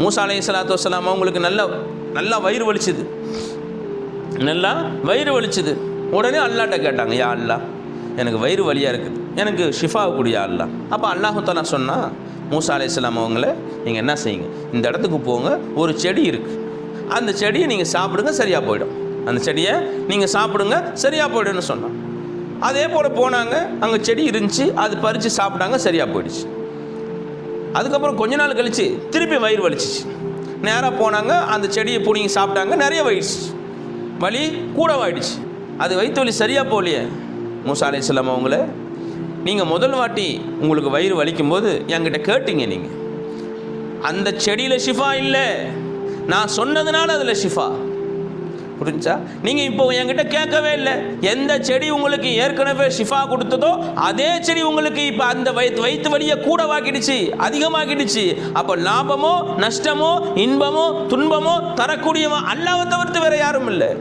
மூசா அலைஹிஸ்ஸலாத்து வஸ்ஸலாம் அவங்களுக்கு நல்லா வயிறு வலிச்சுது. உடனே அல்லாஹ்ட்ட கேட்டாங்க, யா அல்லாஹ், எனக்கு வயிறு வலியாக இருக்குது, எனக்கு ஷிஃபாவை கொடு யா அல்லாஹ். அப்போ அல்லாஹ் தஆலா சொன்னா, மூசா அலைஹிஸ்ஸலாம் அவங்கள நீங்கள் என்ன செய்யுங்க, இந்த இடத்துக்கு போங்க, ஒரு செடி இருக்குது, அந்த செடியை நீங்கள் சாப்பிடுங்க, சரியாக போயிடும். அந்த செடியை நீங்கள் சாப்பிடுங்க, சரியாக போய்டுன்னு சொன்னான். அதே போல் போனாங்க, அங்கே செடி இருந்துச்சு, அது பறித்து சாப்பிட்டாங்க, சரியாக போயிடுச்சு. அதுக்கப்புறம் கொஞ்ச நாள் கழித்து திருப்பி வயிறு வலிச்சிச்சு. நேராக போனாங்க, அந்த செடியை பிடிங்கி சாப்பிட்டாங்க, நிறைய வலி கூடவாயிடுச்சு. அது வயிற்று வலி சரியாக போகலையே. மூசா அலைஹிஸ்ஸலாம் அவங்கள, நீங்கள் முதல் வாட்டி உங்களுக்கு வயிறு வலிக்கும்போது என்கிட்ட கேட்டீங்க, நீங்கள் அந்த செடியில் ஷிஃபா இல்லை, நான் சொன்னதுனால அதில் ஷிஃபா. புரிஞ்சா? நீங்கள் இப்போ என்கிட்ட கேட்கவே இல்லை. எந்த செடி உங்களுக்கு ஏற்கனவே ஷிஃபா கொடுத்ததோ அதே செடி உங்களுக்கு இப்போ அந்த வயிற்று வலியை கூடவாக்கிடுச்சு, அதிகமாக்கிடுச்சு. அப்போ லாபமோ நஷ்டமோ இன்பமோ துன்பமோ தரக்கூடியவன் அல்லாஹ்வை தவிர்த்து வேற யாரும் இல்லை.